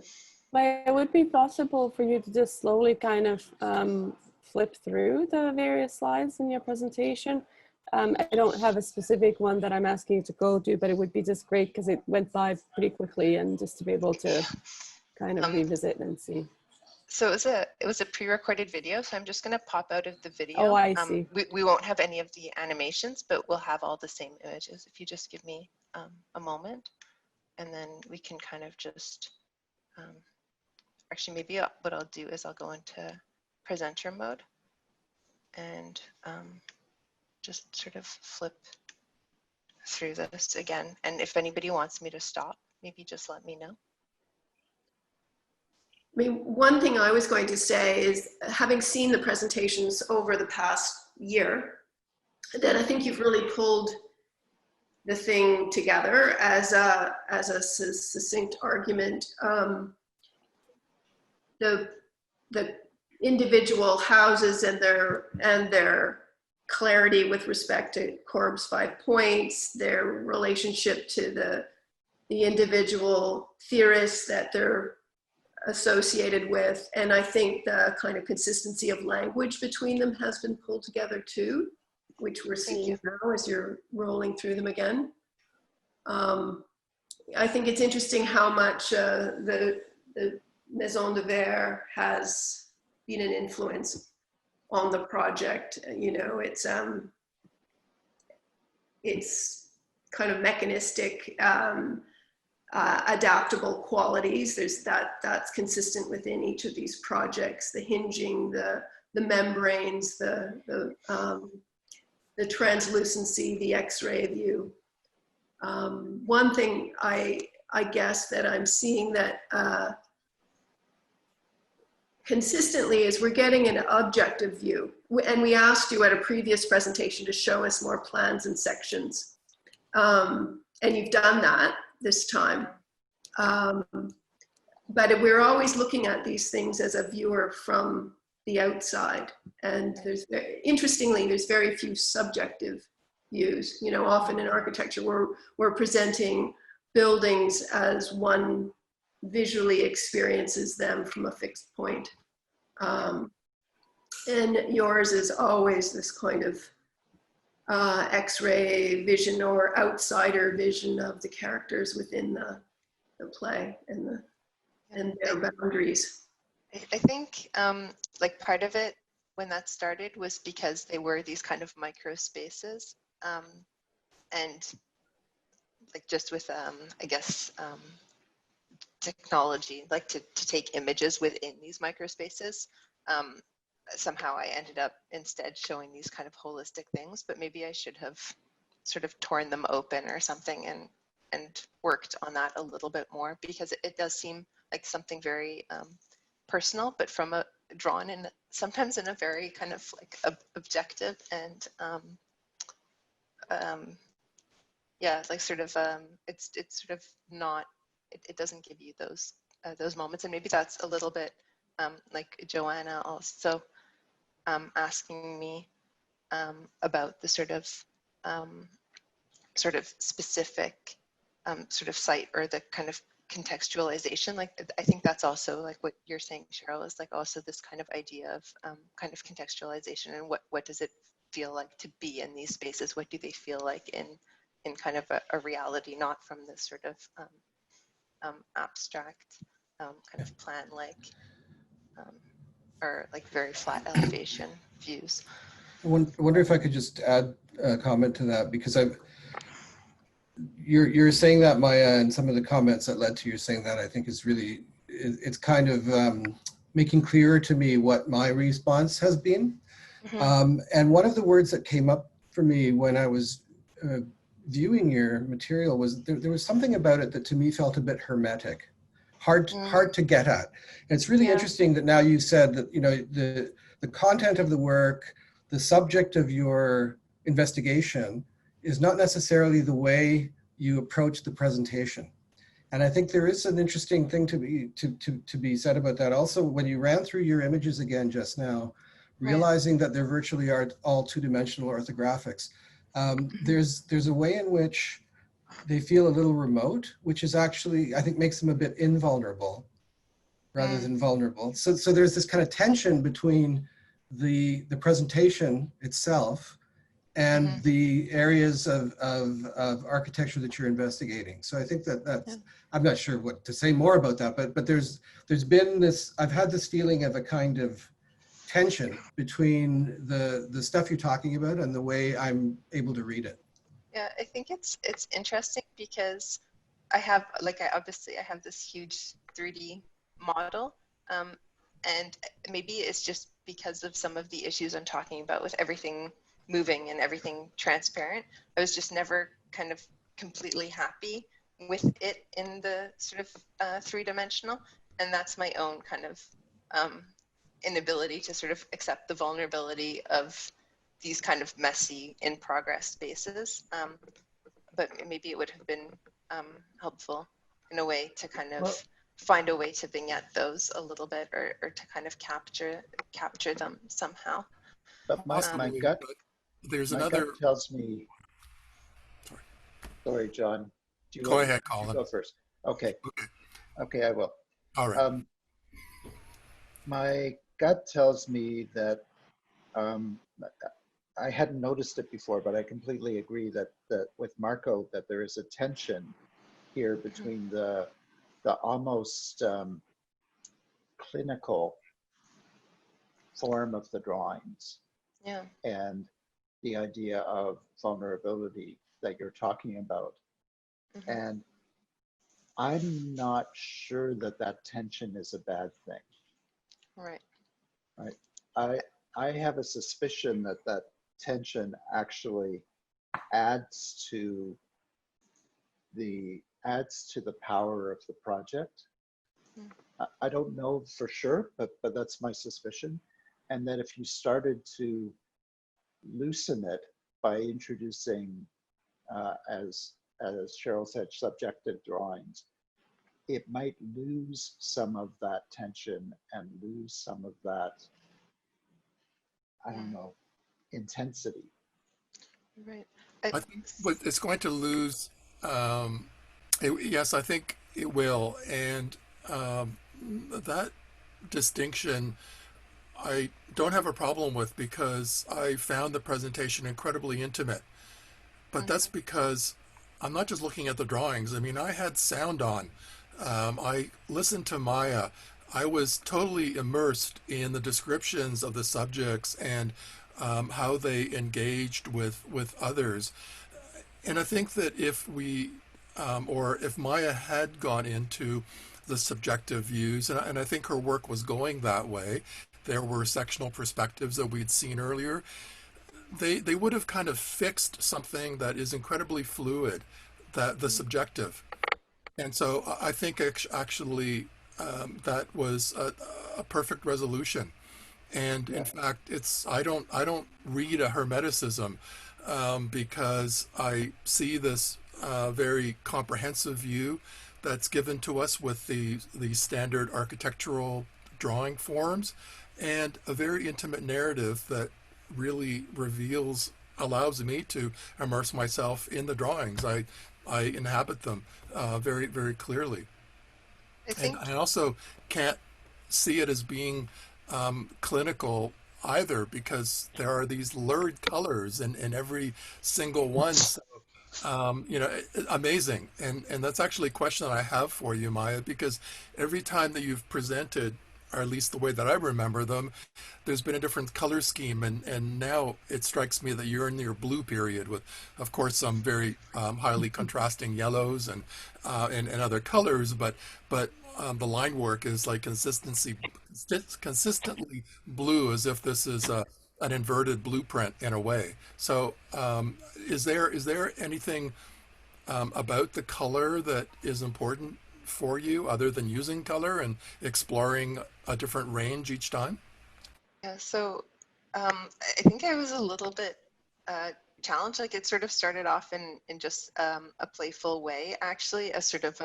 E: But it would be possible for you to just slowly kind of flip through the various slides in your presentation. I don't have a specific one that I'm asking you to go to, but it would be just great because it went by pretty quickly, and just to be able to kind of revisit and see.
B: So it was a pre-recorded video, so I'm just going to pop out of the video.
E: Oh, I see.
B: We won't have any of the animations, but we'll have all the same images. If you just give me a moment, and then we can kind of just actually, maybe what I'll do is I'll go into presenter mode and just sort of flip through this again. And if anybody wants me to stop, maybe just let me know.
A: I mean, one thing I was going to say is, having seen the presentations over the past year, that I think you've really pulled the thing together as a succinct argument. The individual houses and their clarity with respect to Corb's 5 points, their relationship to the individual theorists that they're associated with, and I think the kind of consistency of language between them has been pulled together too, which we're seeing now as you're rolling through them again. I think it's interesting how much the Maison de Verre has been an influence on the project. You know, it's kind of mechanistic, adaptable qualities. There's that's consistent within each of these projects: the hinging, the membranes, the translucency, the X-ray view. One thing I guess that I'm seeing that consistently is we're getting an objective view. And we asked you at a previous presentation to show us more plans and sections. And you've done that this time. But we're always looking at these things as a viewer from the outside. And interestingly, there's very few subjective views. You know, often in architecture, we're presenting buildings as one visually experiences them from a fixed point. And yours is always this kind of X-ray vision or outsider vision of the characters within the play and their boundaries.
B: I think like part of it when that started was because they were these kind of micro spaces, and like just with I guess technology, like to take images within these micro spaces. Somehow I ended up instead showing these kind of holistic things, but maybe I should have sort of torn them open or something and worked on that a little bit more, because it does seem like something very personal, but from a drawn in sometimes in a very kind of like objective and yeah, like sort of it's sort of not, it doesn't give you those moments, and maybe that's a little bit like Joanna also asking me about the sort of specific sort of site or the kind of contextualization. Like I think that's also like what you're saying, Cheryl, is like also this kind of idea of kind of contextualization, and what does it feel like to be in these spaces? What do they feel like in kind of a reality, not from this sort of abstract kind of plan like or like very flat elevation views.
G: I wonder if I could just add a comment to that, because you're saying that, Maya, and some of the comments that led to you saying that, I think is really, it's kind of making clearer to me what my response has been. Mm-hmm. And one of the words that came up for me when I was viewing your material was there was something about it that to me felt a bit hermetic, hard to get at. And it's really interesting that now you said that, you know, the content of the work, the subject of your investigation is not necessarily the way you approach the presentation. And I think there is an interesting thing to be said about that. Also, when you ran through your images again just now, realizing that they're virtually all two-dimensional orthographics, there's a way in which they feel a little remote, which is actually, I think, makes them a bit invulnerable rather than vulnerable. So there's this kind of tension between the presentation itself and the areas of architecture that you're investigating. So I think that's, I'm not sure what to say more about that, but there's been this, I've had this feeling of a kind of tension between the stuff you're talking about and the way I'm able to read it.
B: Yeah, I think it's interesting because I have, like, obviously I have this huge 3D model, and maybe it's just because of some of the issues I'm talking about with everything moving and everything transparent. I was just never kind of completely happy with it in the sort of three-dimensional, and that's my own kind of inability to sort of accept the vulnerability of these kind of messy in progress spaces. But maybe it would have been helpful in a way to kind of find a way to vignette those a little bit, or to kind of capture them somehow.
F: But my gut,
D: there's
F: gut tells me. Sorry, John.
D: Go ahead, Colin.
F: You go first. Okay. Okay, I will.
D: All right.
F: My gut tells me that I hadn't noticed it before, but I completely agree that with Marco, that there is a tension here between the almost clinical form of the drawings, and the idea of vulnerability that you're talking about. And I'm not sure that tension is a bad thing. Right. I have a suspicion that tension actually adds to the power of the project. I don't know for sure, but that's my suspicion. And that if you started to loosen it by introducing, as Cheryl said, subjective drawings, it might lose some of that tension and lose some of that, I don't know, intensity.
B: Right.
D: I think it's going to lose Yes, I think it will. And that distinction I don't have a problem with because I found the presentation incredibly intimate. But that's
B: Mm-hmm.
D: because I'm not just looking at the drawings. I mean, I had sound on. I listened to Maya. I was totally immersed in the descriptions of the subjects and how they engaged with others. And I think that if we, or if Maya had gone into the subjective views, and I think her work was going that way, there were sectional perspectives that we'd seen earlier, they would have kind of fixed something that is incredibly fluid, that the subjective. And so I think actually that was a perfect resolution. And in
F: Yeah.
D: fact, it's I don't read a hermeticism because I see this very comprehensive view that's given to us with the standard architectural drawing forms, and a very intimate narrative that really allows me to immerse myself in the drawings. I inhabit them very very clearly,
B: I
D: and
B: think,
D: I also can't see it as being clinical either because there are these lurid colors in every single one. So, amazing. And that's actually a question that I have for you, Maya, because every time that you've presented, or at least the way that I remember them, there's been a different color scheme. And now it strikes me that you're in your blue period with, of course, some very highly contrasting yellows and other colors, but the line work is like consistently blue, as if this is an inverted blueprint in a way. So, is there anything about the color that is important for you, other than using color and exploring a different range each time?
B: yeah, so I think I was a little bit uh, challenged. Like it sort of started off in just a playful way, actually, a sort of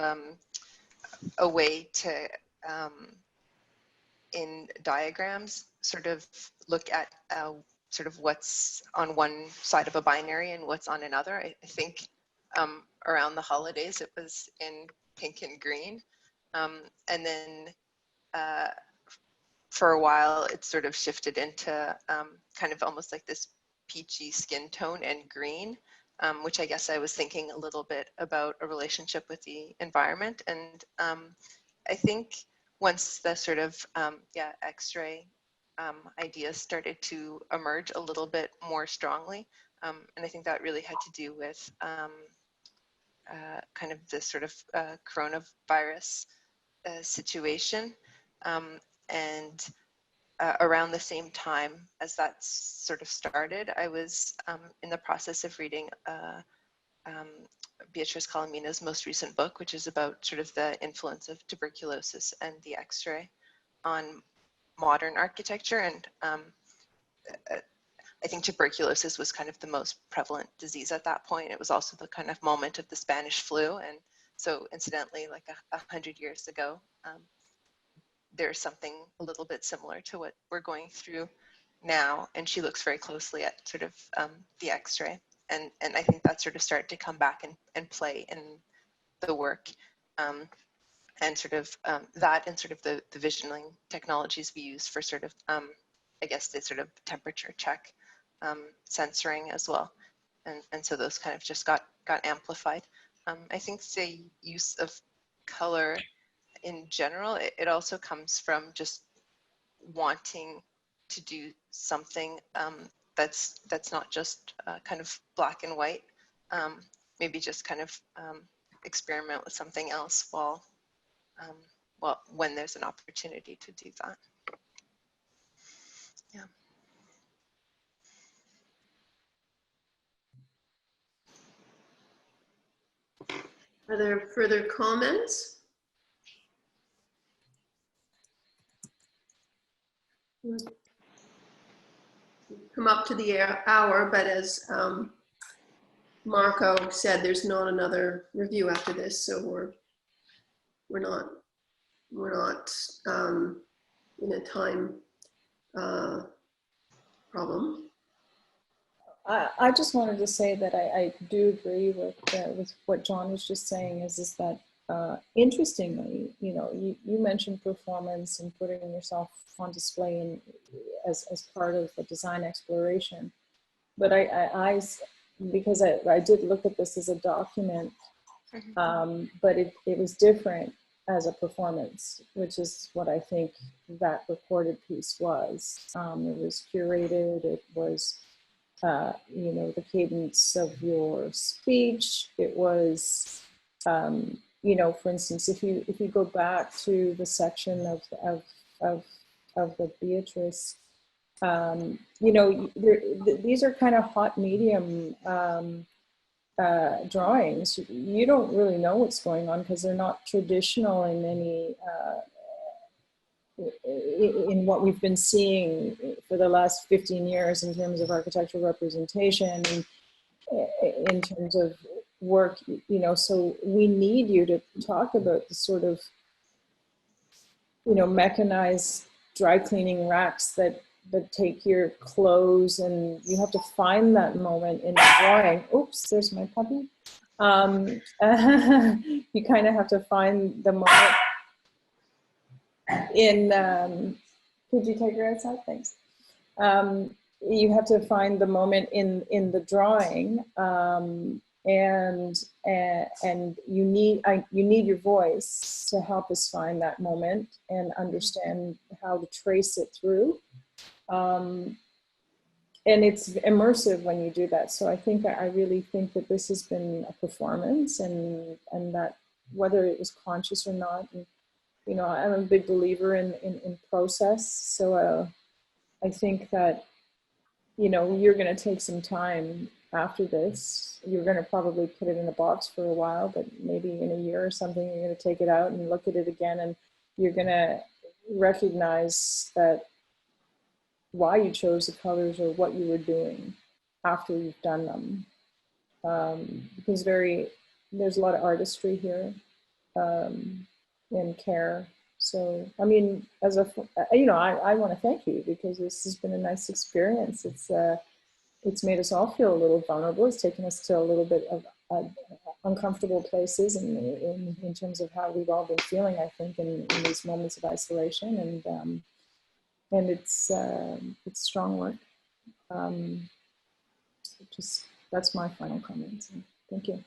B: a way to, um, in diagrams, sort of look at sort of what's on one side of a binary and what's on another. I think around the holidays it was in pink and green. And then uh, for a while it sort of shifted into kind of almost like this peachy skin tone and green, which I guess I was thinking a little bit about a relationship with the environment. And I think once the sort of X-ray ideas started to emerge a little bit more strongly, and I think that really had to do with kind of this sort of coronavirus situation. Um, and around the same time as that sort of started, I was in the process of reading um, Beatrice Colomina's most recent book, which is about sort of the influence of tuberculosis and the X-ray on modern architecture. And I think tuberculosis was kind of the most prevalent disease at that point. It was also the kind of moment of the Spanish flu. And so incidentally, like 100 years ago, there's something a little bit similar to what we're going through now. And she looks very closely at sort of the X-ray. And I think that sort of started to come back and play in the work. And sort of that and sort of the visioning technologies we use for sort of, I guess, the sort of temperature check censoring as well. And so those kind of just got amplified. I think the use of color in general, it also comes from just wanting to do something that's not just kind of black and white. Maybe just kind of experiment with something else um, when there's an opportunity to do that. Yeah.
A: Are there further comments? Come up to the hour, but as Marco said, there's not another review after this, so we're not in a time problem.
C: I just wanted to say that I do agree with what John was just saying, is that interestingly, you mentioned performance and putting yourself on display as part of the design exploration. But because I did look at this as a document, but it was different as a performance, which is what I think that recorded piece was. It was curated, it was the cadence of your speech. It was, for instance, if you go back to the section of the Beatrice, these are kind of hot medium drawings. You don't really know what's going on because they're not traditional in any in what we've been seeing for the last 15 years in terms of architectural representation and in terms of work, so we need you to talk about the sort of, mechanized dry cleaning racks that take your clothes, and you have to find that moment in the drawing. Oops, there's my puppy. You kind of have to find the moment in, could you take her outside? Thanks. You have to find the moment in the drawing, and you need your voice to help us find that moment and understand how to trace it through. And it's immersive when you do that. So I really think that this has been a performance, and that whether it was conscious or not, and, I'm a big believer in process. So I think that, you're going to take some time after this. You're going to probably put it in a box for a while, but maybe in a year or something, you're going to take it out and look at it again, and you're going to recognize that why you chose the colors or what you were doing after you've done them. Because there's a lot of artistry here, and care. So, I mean, I want to thank you, because this has been a nice experience. It's made us all feel a little vulnerable. It's taken us to a little bit of uncomfortable places in terms of how we've all been feeling, I think, in these moments of isolation. And it's strong work. That's my final comment. So thank you.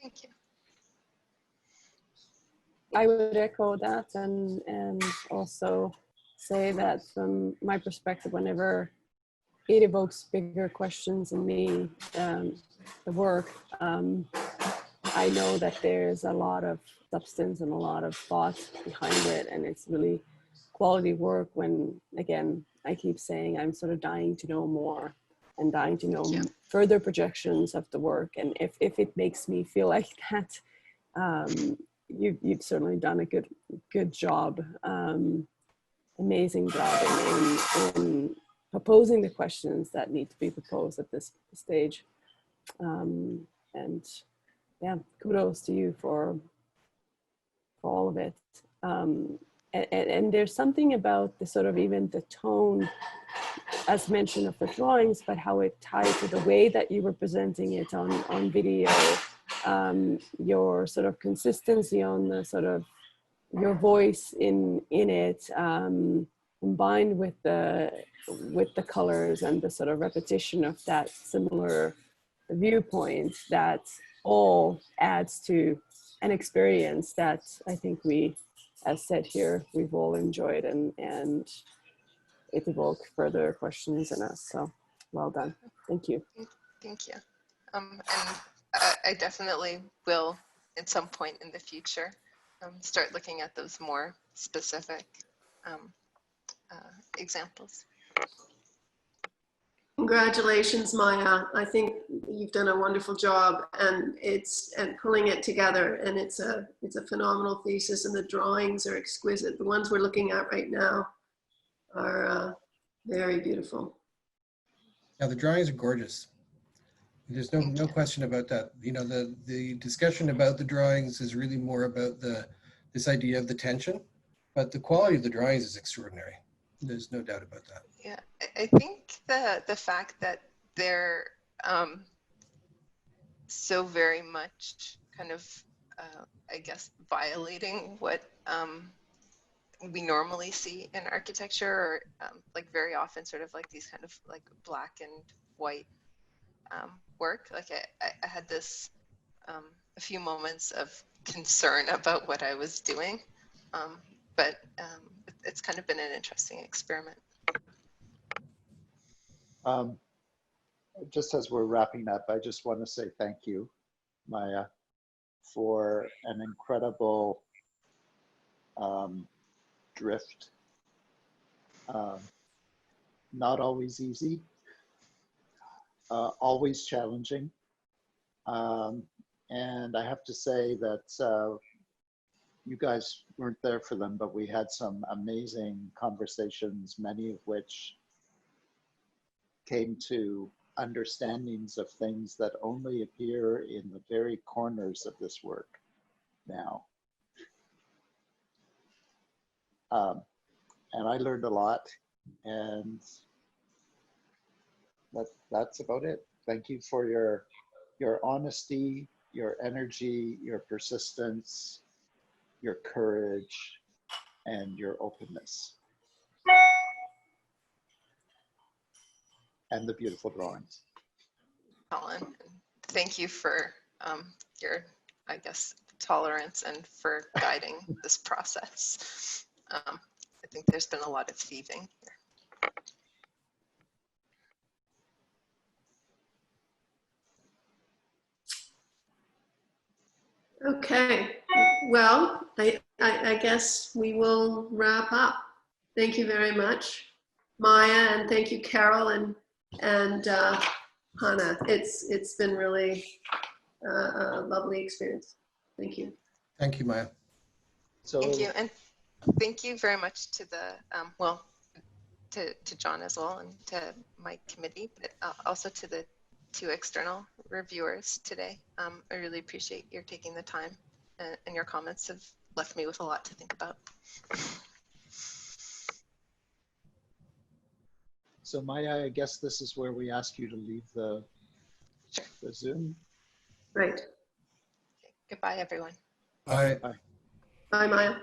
B: Thank you.
E: I would echo that, and also say that from my perspective, whenever it evokes bigger questions in me, the work, I know that there's a lot of substance and a lot of thought behind it, and it's really quality work. When, again, I keep saying I'm sort of dying to know more and dying to know further projections of the work, and if it makes me feel like that, you've certainly done a good job, amazing job in proposing the questions that need to be proposed at this stage. And yeah, kudos to you for all of it. And there's something about the sort of even the tone, as mentioned, of the drawings, but how it tied to the way that you were presenting it on video, your sort of consistency on the sort of your voice in it, combined with the colors and the sort of repetition of that similar viewpoint, that all adds to an experience that I think we, as said here, we've all enjoyed, and it evoked further questions in us. So well done. Thank you.
B: Thank you. And I definitely will, at some point in the future, start looking at those more specific examples.
A: Congratulations, Maya. I think you've done a wonderful job, and pulling it together, and it's a phenomenal thesis, and the drawings are exquisite. The ones we're looking at right now are very beautiful.
G: Yeah, the drawings are gorgeous. There's no question about that. The discussion about the drawings is really more about this idea of the tension, but the quality of the drawings is extraordinary. There's no doubt about that.
B: Yeah, I think the fact that they're so very much kind of, I guess, violating what we normally see in architecture, or like very often sort of like these kind of like black and white work. Like I had this a few moments of concern about what I was doing, but it's kind of been an interesting experiment.
F: Just as we're wrapping up, I just want to say thank you, Maya, for an incredible drift. Not always easy, always challenging. And I have to say that you guys weren't there for them, but we had some amazing conversations, many of which came to understandings of things that only appear in the very corners of this work now. And I learned a lot, and that's about it. Thank you for your honesty, your energy, your persistence, your courage, and your openness. And the beautiful drawings.
B: Colin, thank you for your, I guess, tolerance and for guiding this process. I think there's been a lot of thieving here.
A: Okay, well, I guess we will wrap up. Thank you very much, Maya, and thank you, Carol and Hannah. It's been really a lovely experience. Thank you.
G: Thank you, Maya.
F: So,
B: Thank you, and thank you very much to the well, to John as well, and to my committee, but also to the 2 external reviewers today. I really appreciate your taking the time, and your comments have left me with a lot to think about.
F: So Maya, I guess this is where we ask you to leave the Zoom.
A: Right.
B: Okay, goodbye, everyone.
G: Bye.
F: Bye.
A: Bye, Maya.